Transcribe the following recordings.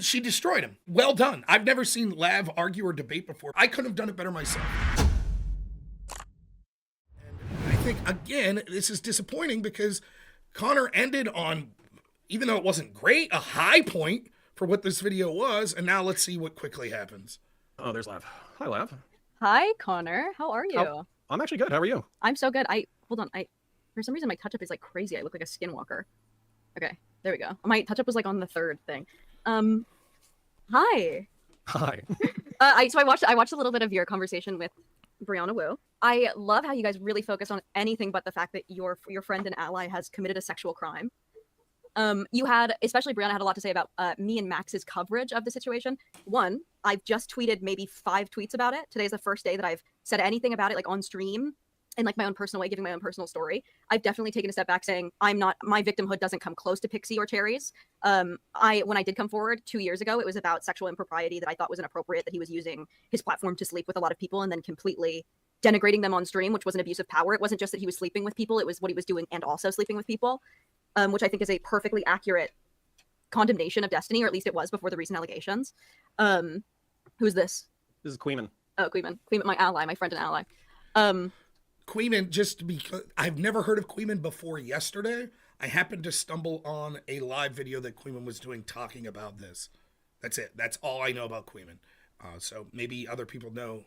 she destroyed him. Well done. I've never seen Lav argue or debate before. I couldn't have done it better myself. And I think, again, this is disappointing because Conor ended on, even though it wasn't great, a high point for what this video was. And now let's see what quickly happens. Oh, there's Lav. Hi, Lav. Hi, Conor. How are you? I'm actually good. How are you? I'm so good. Hold on. For some reason my touch up is like crazy. I look like a skinwalker. Okay, there we go. My touch up was like on the third thing. Hi. Hi. So I watched a little bit of your conversation with Brianna Wu. I love how you guys really focus on anything but the fact that your friend and ally has committed a sexual crime. You had, especially Brianna, had a lot to say about me and Max's coverage of the situation. One, I've just tweeted maybe 5 tweets about it. Today's the first day that I've said anything about it, like on stream, in like my own personal way, giving my own personal story. I've definitely taken a step back saying my victimhood doesn't come close to Pixie or Cherry's. When I did come forward 2 years ago, it was about sexual impropriety that I thought was inappropriate, that he was using his platform to sleep with a lot of people and then completely denigrating them on stream, which was an abuse of power. It wasn't just that he was sleeping with people, it was what he was doing and also sleeping with people, which I think is a perfectly accurate condemnation of Destiny, or at least it was before the recent allegations. Who's this? This is Queeman. Oh, Queeman, my ally, my friend and ally. Queeman, just because I've never heard of Queeman before yesterday, I happened to stumble on a live video that Queeman was doing talking about this. That's it. That's all I know about Queeman. So maybe other people know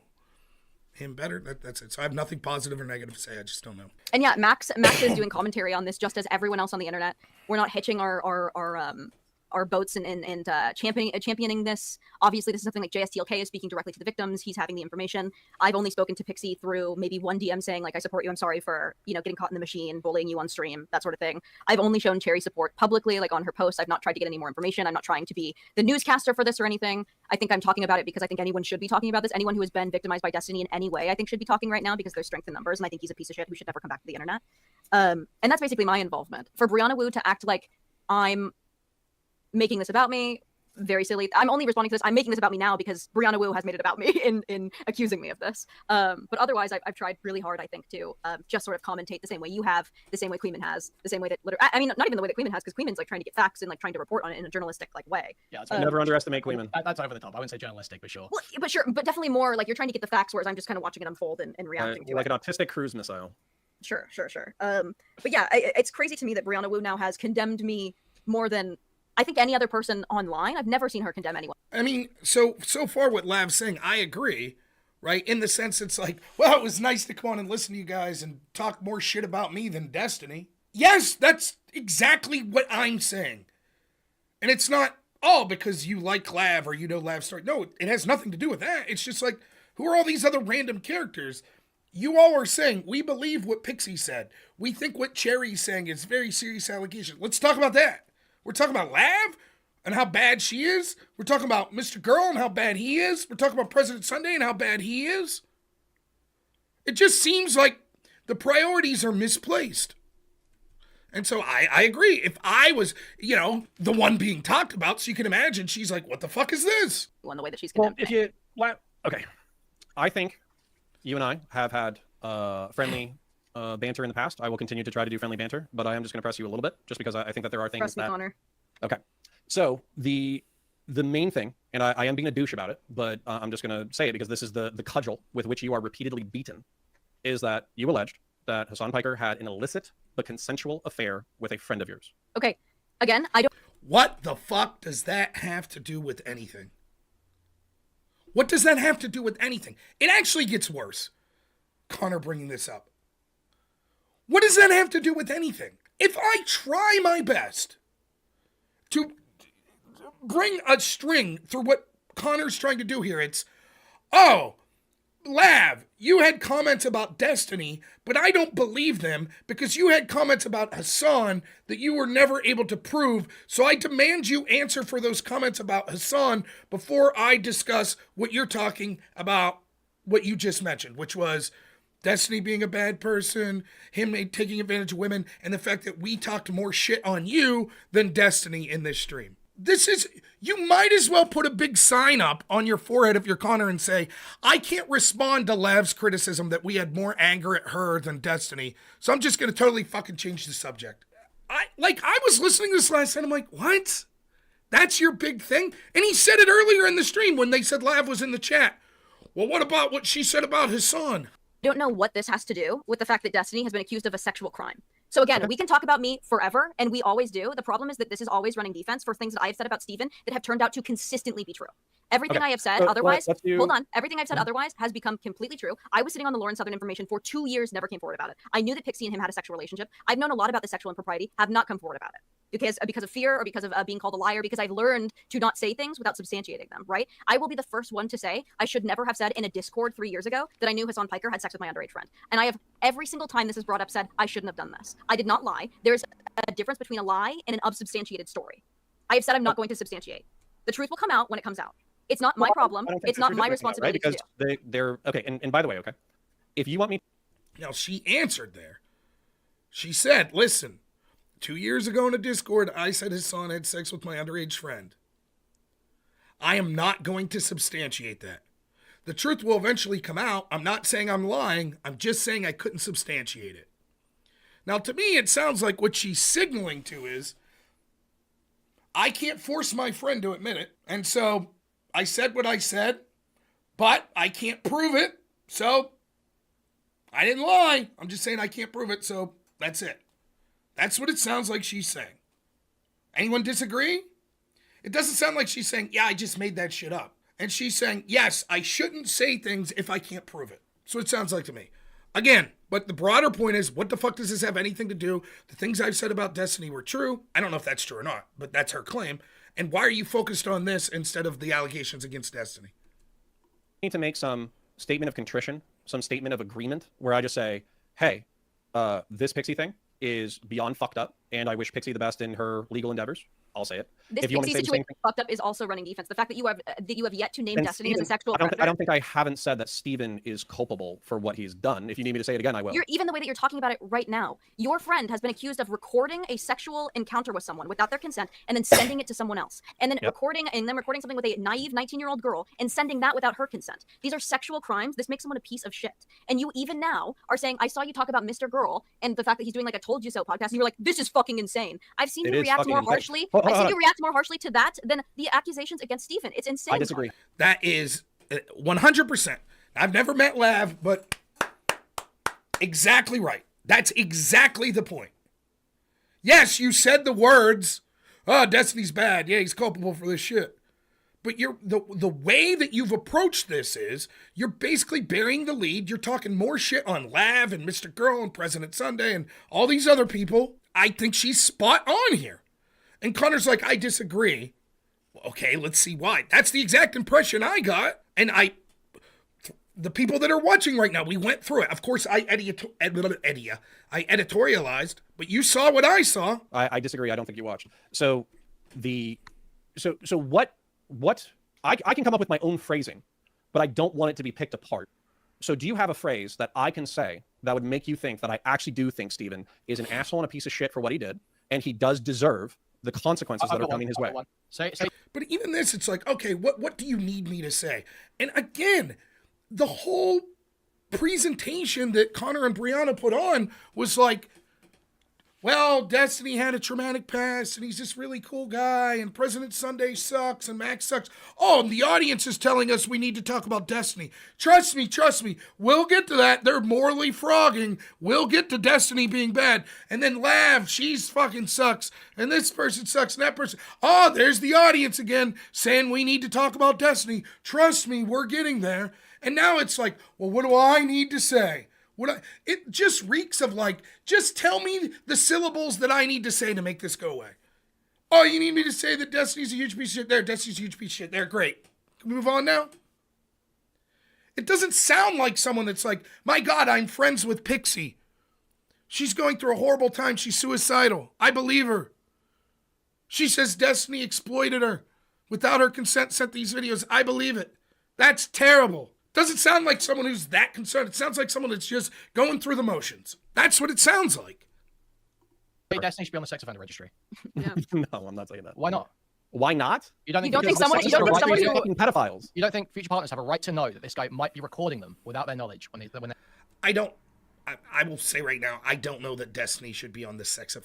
him better. That's it. So I have nothing positive or negative to say. I just don't know. And yeah, Max is doing commentary on this just as everyone else on the internet. We're not hitching our boats and championing this. Obviously, this is something like JSTLK is speaking directly to the victims. He's having the information. I've only spoken to Pixie through maybe one DM saying, like, I support you. I'm sorry for, getting caught in the machine, bullying you on stream, that sort of thing. I've only shown Cherry support publicly, like on her posts. I've not tried to get any more information. I'm not trying to be the newscaster for this or anything. I think I'm talking about it because I think anyone should be talking about this. Anyone who has been victimized by Destiny in any way, I think should be talking right now because there's strength in numbers. And I think he's a piece of shit who should never come back to the internet. And that's basically my involvement. For Brianna Wu to act like I'm making this about me, very silly. I'm only responding to this. I'm making this about me now because Brianna Wu has made it about me in accusing me of this. But otherwise, I've tried really hard, I think, to just sort of commentate the same way you have, the same way Queeman has, the same way that I mean, not even the way that Queeman has, because Queeman's like trying to get facts and like trying to report on it in a journalistic like way. Yeah, never underestimate Queeman. That's over the top. I wouldn't say journalistic, but sure. Well, but definitely more like you're trying to get the facts, whereas I'm just kind of watching it unfold and reacting to like it. An autistic cruise missile. Sure. But yeah, it's crazy to me that Brianna Wu now has condemned me more than I think any other person online. I've never seen her condemn anyone. I mean, so far what Lav's saying, I agree, right? In the sense it's like, well, it was nice to come on and listen to you guys and talk more shit about me than Destiny. Yes, that's exactly what I'm saying. And it's not, because you like Lav or you know Lav's story. No, it has nothing to do with that. It's just like, who are all these other random characters? You all are saying, we believe what Pixie said. We think what Cherry's saying is very serious allegation. Let's talk about that. We're talking about Lav and how bad she is. We're talking about Mr. Girl and how bad he is. We're talking about President Sunday and how bad he is. It just seems like the priorities are misplaced. And so I agree. If I was, the one being talked about, so you can imagine, she's like, what the fuck is this? Well, the way that she's condemned. Okay. I think you and I have had friendly banter in the past. I will continue to try to do friendly banter, but I am just going to press you a little bit, just because I think that there are things Press me, Conor. Okay. So the main thing, and I am being a douche about it, but I'm just going to say it because this is the cudgel with which you are repeatedly beaten, is that you alleged that Hassan Piker had an illicit but consensual affair with a friend of yours. Okay. Again, I don't... What the fuck does that have to do with anything? What does that have to do with anything? It actually gets worse. Conor bringing this up. What does that have to do with anything? If I try my best to bring a string through what Conor's trying to do here, it's, Lav, you had comments about Destiny, but I don't believe them because you had comments about Hassan that you were never able to prove, so I demand you answer for those comments about Hassan before I discuss what you're talking about, what you just mentioned, which was Destiny being a bad person, him taking advantage of women, and the fact that we talked more shit on you than Destiny in this stream. You might as well put a big sign up on your forehead if you're Conor and say, I can't respond to Lav's criticism that we had more anger at her than Destiny, so I'm just going to totally fucking change the subject. I was listening to this last night, I'm like, what? That's your big thing. And he said it earlier in the stream when they said Lav was in the chat. Well, what about what she said about Hassan? I don't know what this has to do with the fact that Destiny has been accused of a sexual crime. So again, we can talk about me forever, and we always do. The problem is that this is always running defense for things that I have said about Steven that have turned out to consistently be true. Everything I have said otherwise, hold on, everything I've said otherwise has become completely true. I was sitting on the Lauren Southern information for 2 years, never came forward about it. I knew that Pixie and him had a sexual relationship. I've known a lot about the sexual impropriety, have not come forward about it. Because of fear or because of being called a liar, because I've learned to not say things without substantiating them, right? I will be the first one to say I should never have said in a Discord 3 years ago that I knew Hassan Piker had sex with my underage friend. And I have every single time this is brought up said I shouldn't have done this. I did not lie. There's a difference between a lie and an unsubstantiated story. I have said I'm not going to substantiate. The truth will come out when it comes out. It's not my problem. It's not my responsibility to do. Because they're okay. And by the way, okay, if you want me, now she answered there. She said, "Listen, 2 years ago in a Discord, I said his son had sex with my underage friend. I am not going to substantiate that. The truth will eventually come out. I'm not saying I'm lying. I'm just saying I couldn't substantiate it." Now, to me, it sounds like what she's signaling to is, I can't force my friend to admit it. And so I said what I said, but I can't prove it. So I didn't lie. I'm just saying I can't prove it. So that's it. That's what it sounds like she's saying. Anyone disagree? It doesn't sound like she's saying, yeah, I just made that shit up. And she's saying, yes, I shouldn't say things if I can't prove it. So it sounds like to me. Again, but the broader point is, what the fuck does this have anything to do? The things I've said about Destiny were true. I don't know if that's true or not, but that's her claim. And why are you focused on this instead of the allegations against Destiny? I need to make some statement of contrition, some statement of agreement, where I just say, hey, this Pixie thing is beyond fucked up, and I wish Pixie the best in her legal endeavors. I'll say it. This Pixie situation fucked up is also running defense. The fact that you have yet to name and Destiny Steven, as a sexual predator. I don't think I haven't said that Steven is culpable for what he's done. If you need me to say it again, I will. Even the way that you're talking about it right now, your friend has been accused of recording a sexual encounter with someone without their consent and then sending it to someone else, and then recording something with a naive 19-year-old girl and sending that without her consent. These are sexual crimes. This makes someone a piece of shit. And you even now are saying, I saw you talk about Mr. Girl and the fact that he's doing like a Told You So podcast, and you're like, this is fucking insane. I've seen you react more harshly. I've seen you react more harshly to that than the accusations against Steven. It's insane. I disagree. That is 100%. I've never met Lav, but exactly right. That's exactly the point. Yes, you said the words, oh, Destiny's bad. Yeah, he's culpable for this shit. But the way that you've approached this is you're basically burying the lead. You're talking more shit on Lav and Mr. Girl and President Sunday and all these other people. I think she's spot on here. And Connor's like, I disagree. Okay, let's see why. That's the exact impression I got. And the people that are watching right now, we went through it. Of course, I editorialized, but you saw what I saw. I disagree. I don't think you watched. So what I can come up with my own phrasing, but I don't want it to be picked apart. So do you have a phrase that I can say that would make you think that I actually do think Steven is an asshole and a piece of shit for what he did, and he does deserve the consequences that are coming his way? But even this, it's like, okay, what do you need me to say? And again, the whole presentation that Conor and Brianna put on was like, well, Destiny had a traumatic past, and he's this really cool guy, and President Sunday sucks, and Max sucks. Oh, and the audience is telling us we need to talk about Destiny. Trust me, we'll get to that. They're morally frogging. We'll get to Destiny being bad. And then Lav, she's fucking sucks, and this person sucks, and that person. Oh, there's the audience again saying we need to talk about Destiny. Trust me, we're getting there. And now it's like, well, what do I need to say? It just reeks of like, just tell me the syllables that I need to say to make this go away. Oh, you need me to say that Destiny's a huge piece of shit there. Destiny's a huge piece of shit there. Great. Can we move on now? It doesn't sound like someone that's like, my God, I'm friends with Pixie. She's going through a horrible time. She's suicidal. I believe her. She says Destiny exploited her. Without her consent, sent these videos. I believe it. That's terrible. Doesn't sound like someone who's that concerned. It sounds like someone that's just going through the motions. That's what it sounds like. Destiny should be on the sex offender registry. Yeah. No, I'm not saying that. Why not? Why not? You don't think someone fucking pedophiles? You don't think future partners have a right to know that this guy might be recording them without their knowledge when they I will say right now, I don't know that Destiny should be on the sex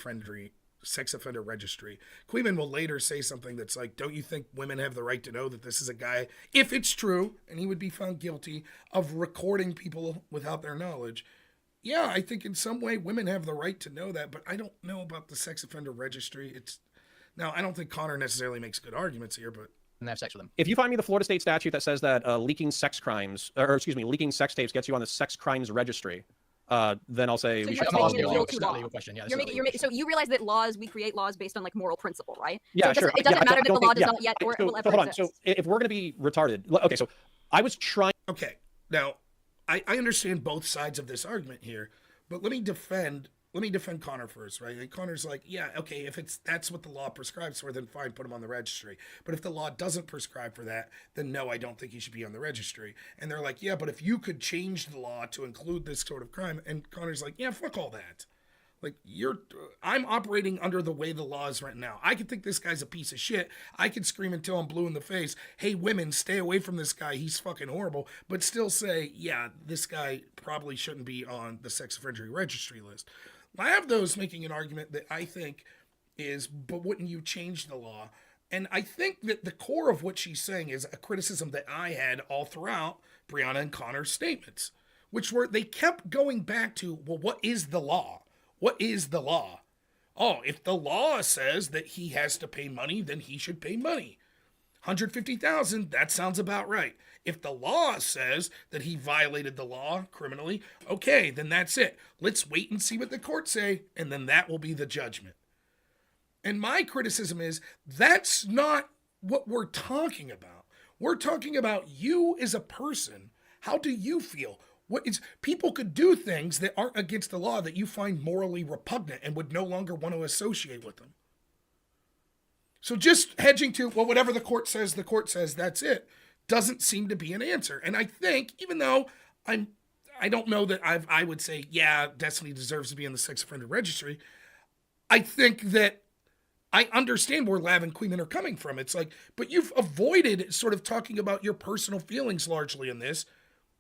sex offender registry. Queeman will later say something that's like, don't you think women have the right to know that this is a guy, if it's true, and he would be found guilty of recording people without their knowledge? Yeah, I think in some way women have the right to know that, but I don't know about the sex offender registry. Now, I don't think Conor necessarily makes good arguments here, but And they have sex with them. If you find me the Florida State statute that says that leaking sex crimes, leaking sex tapes gets you on the sex crimes registry, then I'll say So we you're should making follow it the a law. legal It's not a legal question. Yeah, You're making, so you realize that we create laws based on like moral principle, right? Yeah, so sure. it doesn't Yeah, I matter that the don't law think- does not yet or so, will so ever hold on. exist. So if we're going to be retarded, okay, so I was trying. okay. Now, I understand both sides of this argument here, but let me defend Conor first, right? And Conor's like, yeah, okay, if that's what the law prescribes for, then fine, put him on the registry. But if the law doesn't prescribe for that, then no, I don't think he should be on the registry. And they're like, yeah, but if you could change the law to include this sort of crime, and Conor's like, yeah, fuck all that. Like, I'm operating under the way the law is right now. I could think this guy's a piece of shit. I could scream until I'm blue in the face, hey, women, stay away from this guy. He's fucking horrible. But still say, yeah, this guy probably shouldn't be on the sex offender registry list. I have those making an argument that I think is, but wouldn't you change the law? And I think that the core of what she's saying is a criticism that I had all throughout Brianna and Conor's statements, which were they kept going back to, well, what is the law? What is the law? Oh, if the law says that he has to pay money, then he should pay money. 150,000, that sounds about right. If the law says that he violated the law criminally, okay, then that's it. Let's wait and see what the courts say, and then that will be the judgment. And my criticism is that's not what we're talking about. We're talking about you as a person. How do you feel? People could do things that aren't against the law that you find morally repugnant and would no longer want to associate with them. So just hedging to, well, whatever the court says, that's it, doesn't seem to be an answer. And I think, even though I don't know that I would say, yeah, Destiny deserves to be in the sex offender registry, I think that I understand where Lav and Queeman are coming from. It's like, but you've avoided sort of talking about your personal feelings largely in this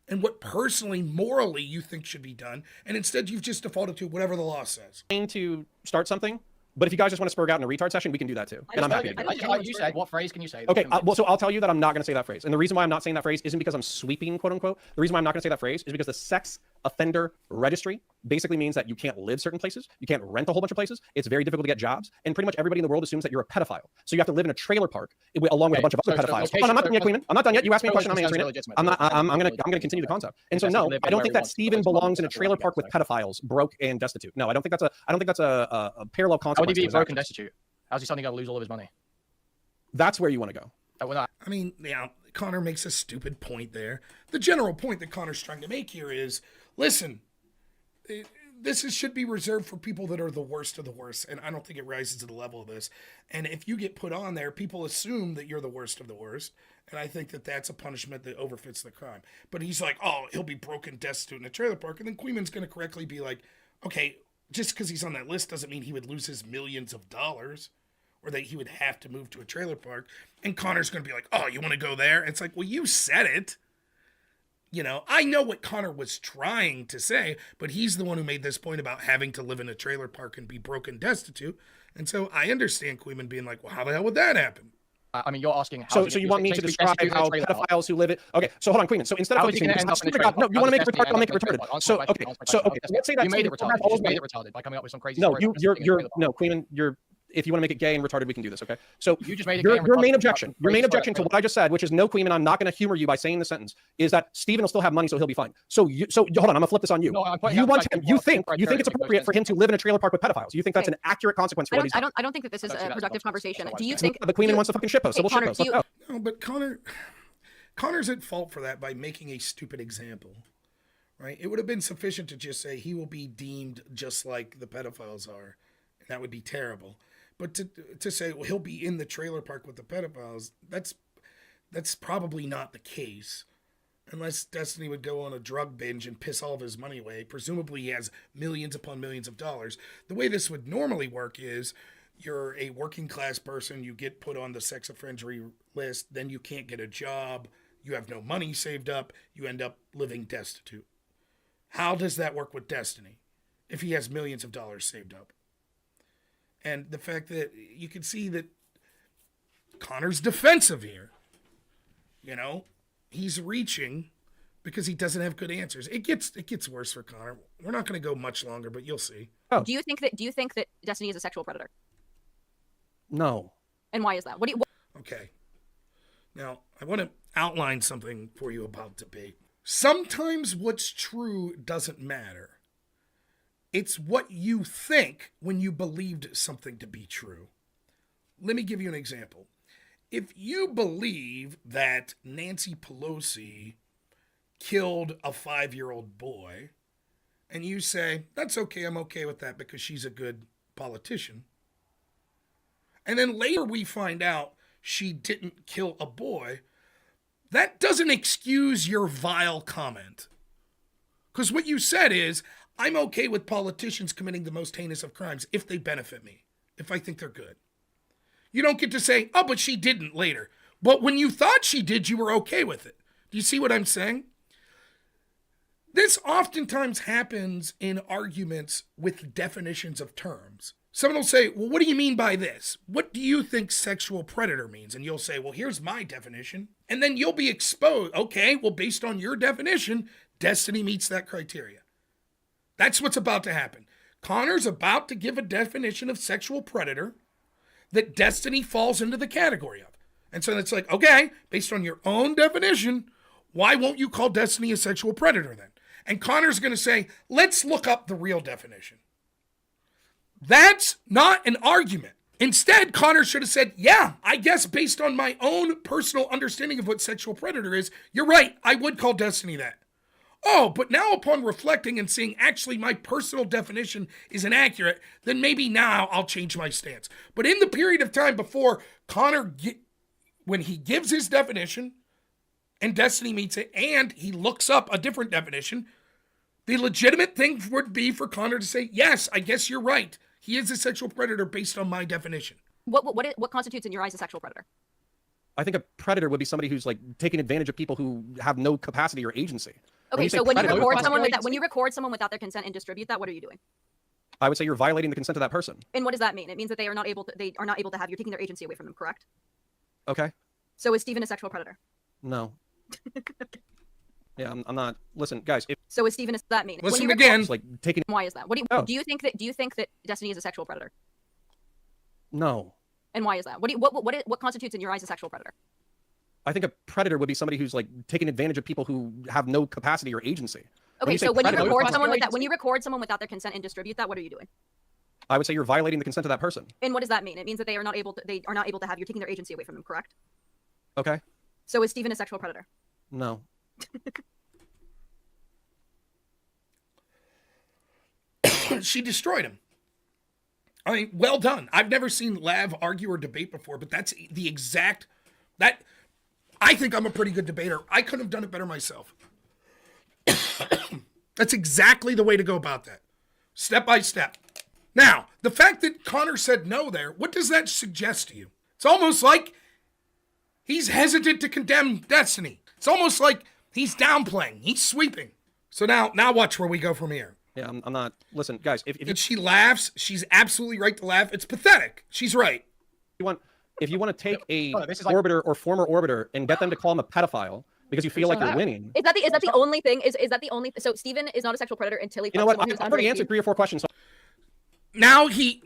and what personally, morally you think should be done. And instead you've just defaulted to whatever the law says. Trying to start something, but if you guys just want to spurg out in a retard session, we can do that too. And I'm happy to do it. Like you said, what phrase can you say? Okay, well, so I'll tell you that I'm not going to say that phrase. And the reason why I'm not saying that phrase isn't because I'm sweeping, quote unquote. The reason why I'm not going to say that phrase is because the sex offender registry basically means that you can't live certain places. You can't rent a whole bunch of places. It's very difficult to get jobs. And pretty much everybody in the world assumes that you're a pedophile. So you have to live in a trailer park along with a bunch of other pedophiles. Hold on, I'm not done yet, Queen. I'm not done yet. You asked me a question. I'm answering it. I'm going to continue the concept. And so no, I don't think that Steven belongs in a trailer park with pedophiles, broke and destitute. No, I don't think that's a parallel How consequence. would he be to his broke and actions. destitute? How's he suddenly going to lose all of his money? That's where you want to go. I mean, yeah, Conor makes a stupid point there. The general point that Conor's trying to make here is, listen, should be reserved for people that are the worst of the worst, and I don't think it rises to the level of this. And if you get put on there, people assume that you're the worst of the worst, and I think that that's a punishment that overfits the crime. But he's like, oh, he'll be broken, destitute in a trailer park, and then Queeman's going to correctly be like, okay, just because he's on that list doesn't mean he would lose his millions of dollars or that he would have to move to a trailer park. And Conor's going to be like, oh, you want to go there? And it's like, well, you said it. You know, I know what Conor was trying to say, but he's the one who made this point about having to live in a trailer park and be broken destitute. And so I understand Queeman being like, well, how the hell would that happen? I mean, you're asking how. So you want me to describe how pedophiles who live it? Okay, so hold on, Queeman. So instead of focusing, no, you want to make it retarded, I'll make it retarded. So let's say that you made it retarded. You just made it retarded by coming up with some crazy. No, no, Queeman, if you want to make it gay and retarded, we can do this, okay? So you just made it your main objection to what I just said, which is no, Queeman, I'm not going to humor you by saying the sentence, is that Steven will still have money, so he'll be fine. So hold on, I'm gonna flip this on you. You think it's appropriate for him to live in a trailer park with pedophiles? You think that's an accurate consequence for what he's doing? I don't think that this is a productive conversation. Do you think the Queeman wants to fucking shitpost? So we'll shitpost. Let's go. No, but Conor's at fault for that by making a stupid example. Right? It would have been sufficient to just say he will be deemed just like the pedophiles are, and that would be terrible. But to say, well, he'll be in the trailer park with the pedophiles, that's probably not the case. Unless Destiny would go on a drug binge and piss all of his money away. Presumably he has millions upon millions of dollars. The way this would normally work is you're a working class person, you get put on the sex offender list, then you can't get a job, you have no money saved up, you end up living destitute. How does that work with Destiny if he has millions of dollars saved up? And the fact that you can see that Conor's defensive here. You know, he's reaching because he doesn't have good answers. It gets worse for Conor. We're not going to go much longer, but you'll see. Oh. Do you think that Destiny is a sexual predator? No. And why is that? What do you? Okay. Now, I want to outline something for you about debate. Sometimes what's true doesn't matter. It's what you think when you believed something to be true. Let me give you an example. If you believe that Nancy Pelosi killed a 5-year-old boy, and you say, that's okay, I'm okay with that because she's a good politician, and then later we find out she didn't kill a boy, that doesn't excuse your vile comment. Because what you said is, I'm okay with politicians committing the most heinous of crimes if they benefit me, if I think they're good. You don't get to say, oh, but she didn't later. But when you thought she did, you were okay with it. Do you see what I'm saying? This oftentimes happens in arguments with definitions of terms. Someone will say, well, what do you mean by this? What do you think sexual predator means? And you'll say, well, here's my definition. And then you'll be exposed. Okay, well, based on your definition, Destiny meets that criteria. That's what's about to happen. Conor's about to give a definition of sexual predator that Destiny falls into the category of. And so it's like, okay, based on your own definition, why won't you call Destiny a sexual predator then? And Conor's going to say, let's look up the real definition. That's not an argument. Instead, Conor should have said, yeah, I guess based on my own personal understanding of what sexual predator is, you're right, I would call Destiny that. Oh, but now upon reflecting and seeing actually my personal definition is inaccurate, then maybe now I'll change my stance. But in the period of time before Conor, when he gives his definition and Destiny meets it and he looks up a different definition, the legitimate thing would be for Conor to say, yes, I guess you're right. He is a sexual predator based on my definition. What constitutes in your eyes a sexual predator? I think a predator would be somebody who's like taking advantage of people who have no capacity or agency. Okay, so when you predator, record someone without their consent and distribute that, what are you doing? I would say you're violating the consent of that person. And what does that mean? It means that they are not able to have, you're taking their agency away from them, correct? Okay. So is Steven a sexual predator? No. Yeah, I'm not. Listen, guys. So is Steven, does that mean? Listen again. Like taking. Why is that? What do you, Oh. do you think that Destiny is a sexual predator? No. And why is that? What constitutes in your eyes a sexual predator? I think a predator would be somebody who's like taking advantage of people who have no capacity or agency. Okay, so when you predator, record someone without their consent and distribute that, what are you doing? I would say you're violating the consent of that person. And what does that mean? It means that they are not able to have, you're taking their agency away from them, correct? Okay. So is Steven a sexual predator? No. She destroyed him. I mean, well done. I've never seen Lav argue or debate before, but that's the exact, that, I think I'm a pretty good debater. I couldn't have done it better myself. That's exactly the way to go about that. Step by step. Now, the fact that Conor said no there, what does that suggest to you? It's almost like he's hesitant to condemn Destiny. It's almost like he's downplaying. He's sweeping. So now watch where we go from here. Yeah, I'm not. Listen, guys. If she laughs, she's absolutely right to laugh. It's pathetic. She's right. If you want to take a this is like- orbiter or former orbiter and get them to call him a pedophile because you feel like you're winning. Is that the only thing? Is that the only? So Steven is not a sexual predator until he. You know what? Someone who's I've already under answered 18. 3 or 4 questions. So Now he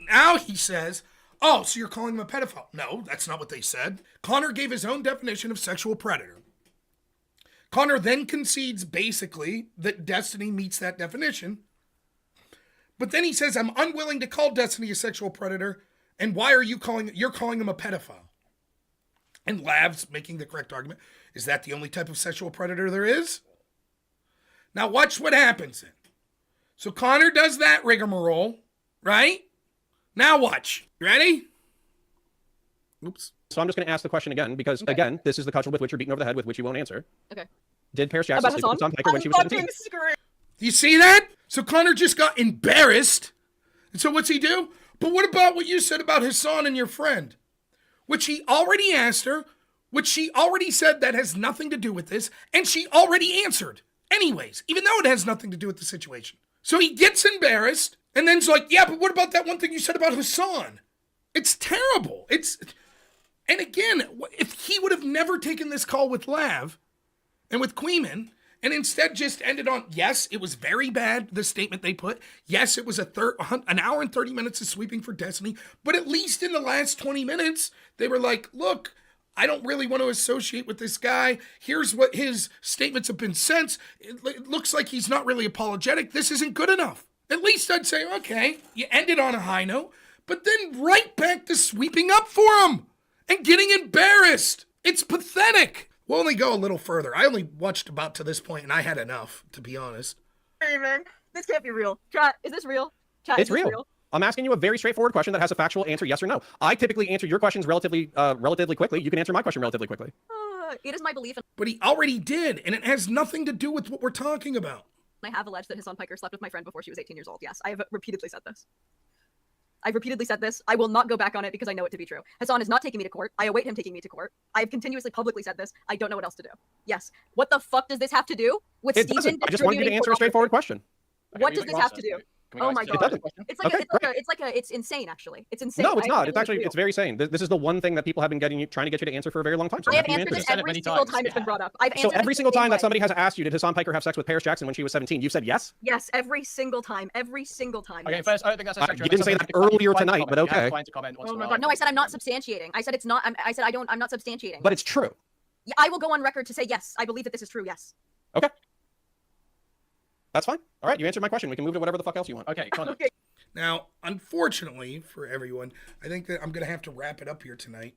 says, oh, so you're calling him a pedophile. No, that's not what they said. Conor gave his own definition of sexual predator. Conor then concedes basically that Destiny meets that definition. But then he says, I'm unwilling to call Destiny a sexual predator. And why are you're calling him a pedophile? And Lav's making the correct argument. Is that the only type of sexual predator there is? Now watch what happens then. So Conor does that rigmarole, right? Now watch. You ready? Oops. I'm just going to ask the question again because, again, this is the cudgel with which you're beaten over the head with which you won't answer. Okay. Did Paris Jackson sleep with Tom Piker when she was 17? Do you see that? So Conor just got embarrassed. And so what's he do? But what about what you said about Hassan and your friend? Which he already asked her, which she already said that has nothing to do with this, and she already answered. Anyways, even though it has nothing to do with the situation. So he gets embarrassed, And then it's like, yeah, but what about that one thing you said about Hassan? It's terrible. And again, if he would have never taken this call with Lav and with Queeman, and instead just ended on, yes, it was very bad, the statement they put. Yes, it was an hour and 30 minutes of sweeping for Destiny. But at least in the last 20 minutes, they were like, look, I don't really want to associate with this guy. Here's what his statements have been since. It looks like he's not really apologetic. This isn't good enough. At least I'd say, okay, you ended on a high note, but then right back to sweeping up for him and getting embarrassed. It's pathetic. We'll only go a little further. I only watched about to this point, and I had enough, to be honest. Hey, man, this can't be real. Chat, is this real? Chat, It's is this real. I'm asking you a very straightforward question that has a factual answer, yes or no. I typically answer your questions relatively quickly. You can answer my question relatively quickly. It is my belief, and But he already did, and it has nothing to do with what we're talking about. I have alleged that Hassan Piker slept with my friend before she was 18 years old. Yes, I have repeatedly said this. I've repeatedly said this. I will not go back on it because I know it to be true. Hassan is not taking me to court. I await him taking me to court. I have continuously publicly said this. I don't know what else to do. Yes. What the fuck does this have to do with It Steven doesn't. I just wanted you to answer a straightforward question. What does this have to do? Oh my god. It's insane actually. It's insane. No, it's not. It's I actually, it's very sane. This is the one thing that people have been trying to get you to answer for a very long time. So have you answered answered this it. every single time it's been brought up. So every single time that somebody has asked you, did Hassan Piker have sex with Paris Jackson when she was 17? You said yes? Yes, every single time. Every single time. Okay, Yes. first, I don't think that's a You didn't say that earlier tonight, but okay. Oh my god. No, I said I'm not substantiating. I said it's not. I said I'm not substantiating. But it's true. Yeah, I will go on record to say yes. I believe that this is true. Yes. Okay. That's fine. All right, you answered my question. We can move to whatever the fuck else you want. Okay, Conor. Okay. Now, unfortunately for everyone, I think that I'm going to have to wrap it up here tonight.